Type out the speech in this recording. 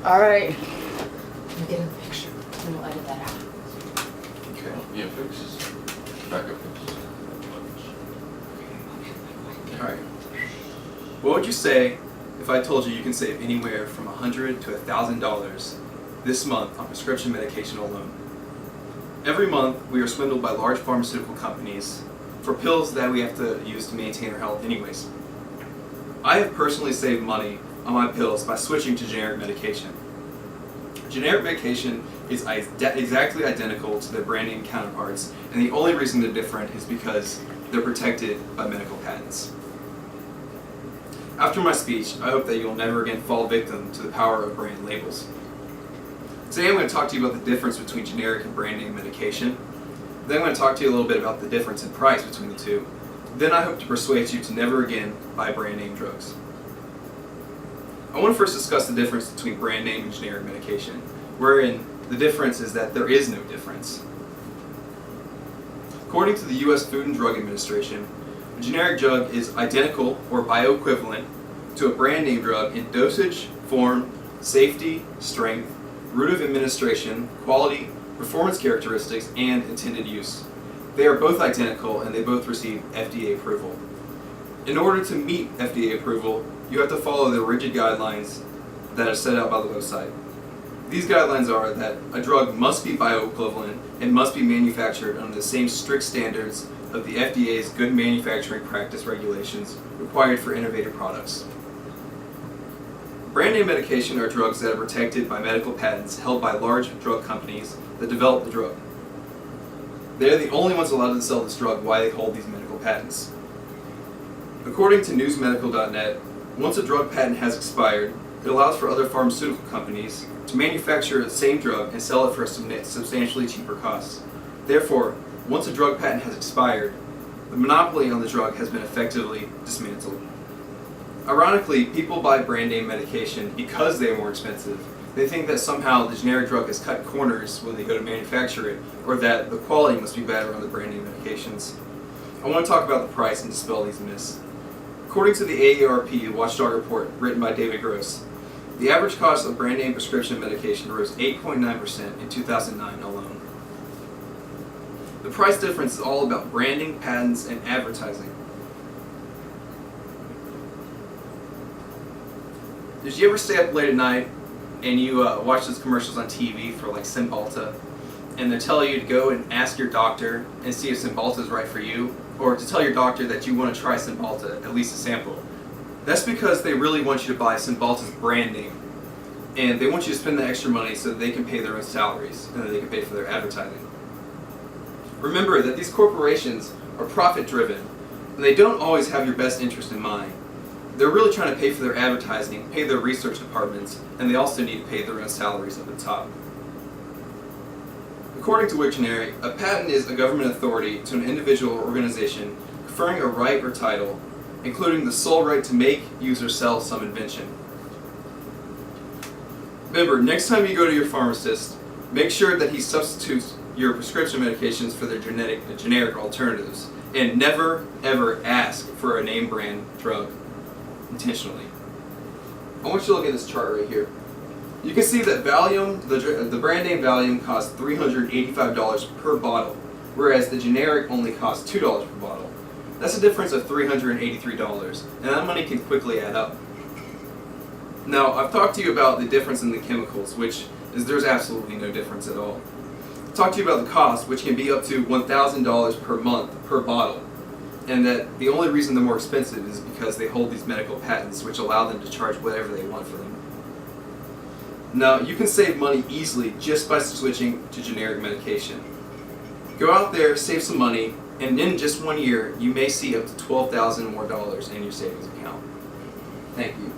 All right. I'm getting the picture. And we'll edit that out. Okay. Yeah, fixes. Backup fixes. Alright. What would you say if I told you can save anywhere from $100 to $1,000 this month on prescription medication alone? Every month, we are swindled by large pharmaceutical companies for pills that we have to use to maintain our health anyways. I have personally saved money on my pills by switching to generic medication. Generic medication is exactly identical to their brand name counterparts, and the only reason they're different is because they're protected by medical patents. After my speech, I hope that you'll never again fall victim to the power of brand labels. Today I'm going to talk to you about the difference between generic and brand name medication. Then I'm going to talk to you a little bit about the difference in price between the two. Then I hope to persuade you to never again buy brand name drugs. I want to first discuss the difference between brand name and generic medication, wherein the difference is that there is no difference. According to the U.S. Food and Drug Administration, a generic drug is identical or bioequivalent to a brand name drug in dosage, form, safety, strength, route of administration, quality, performance characteristics, and intended use. They are both identical and they both receive FDA approval. In order to meet FDA approval, you have to follow the rigid guidelines that are set out by the website. These guidelines are that a drug must be bioequivalent and must be manufactured under the same strict standards of the FDA's Good Manufacturing Practice regulations required for innovative products. Brand name medication are drugs that are protected by medical patents held by large drug companies that develop the drug. They are the only ones allowed to sell this drug while they hold these medical patents. According to newsmedical.net, once a drug patent has expired, it allows for other pharmaceutical companies to manufacture the same drug and sell it for a substantially cheaper cost. Therefore, once a drug patent has expired, the monopoly on the drug has been effectively dismantled. Ironically, people buy brand name medication because they are more expensive. They think that somehow the generic drug has cut corners when they go to manufacture it, or that the quality must be better on the brand name medications. I want to talk about the price and dispel these myths. According to the AARP Watchdog report written by David Gross, the average cost of brand name prescription medication rose 8.9% in 2009 alone. The price difference is all about branding, patents, and advertising. Did you ever stay up late at night and you watch those commercials on TV for like Cymbalta, and they tell you to go and ask your doctor and see if Cymbalta is right for you, or to tell your doctor that you want to try Cymbalta, at least a sample? That's because they really want you to buy Cymbalta's brand name, and they want you to spend the extra money so that they can pay their own salaries and that they can pay for their advertising. Remember that these corporations are profit-driven, and they don't always have your best interest in mind. They're really trying to pay for their advertising, pay their research departments, and they also need to pay their own salaries up at the top. According to Wiktionary, a patent is a government authority to an individual or organization conferring a right or title, including the sole right to make, use, or sell some invention. Remember, next time you go to your pharmacist, make sure that he substitutes your prescription medications for their generic alternatives, and never ever ask for a name brand drug intentionally. I want you to look at this chart right here. You can see that Valium, the brand name Valium, costs $385 per bottle, whereas the generic only costs $2 per bottle. That's a difference of $383, and that money can quickly add up. Now, I've talked to you about the difference in the chemicals, which is there's absolutely no difference at all. I've talked to you about the cost, which can be up to $1,000 per month per bottle, and that the only reason they're more expensive is because they hold these medical patents, which allow them to charge whatever they want for them. Now, you can save money easily just by switching to generic medication. Go out there, save some money, and in just 1 year, you may see up to $12,000 more in your savings account. Thank you.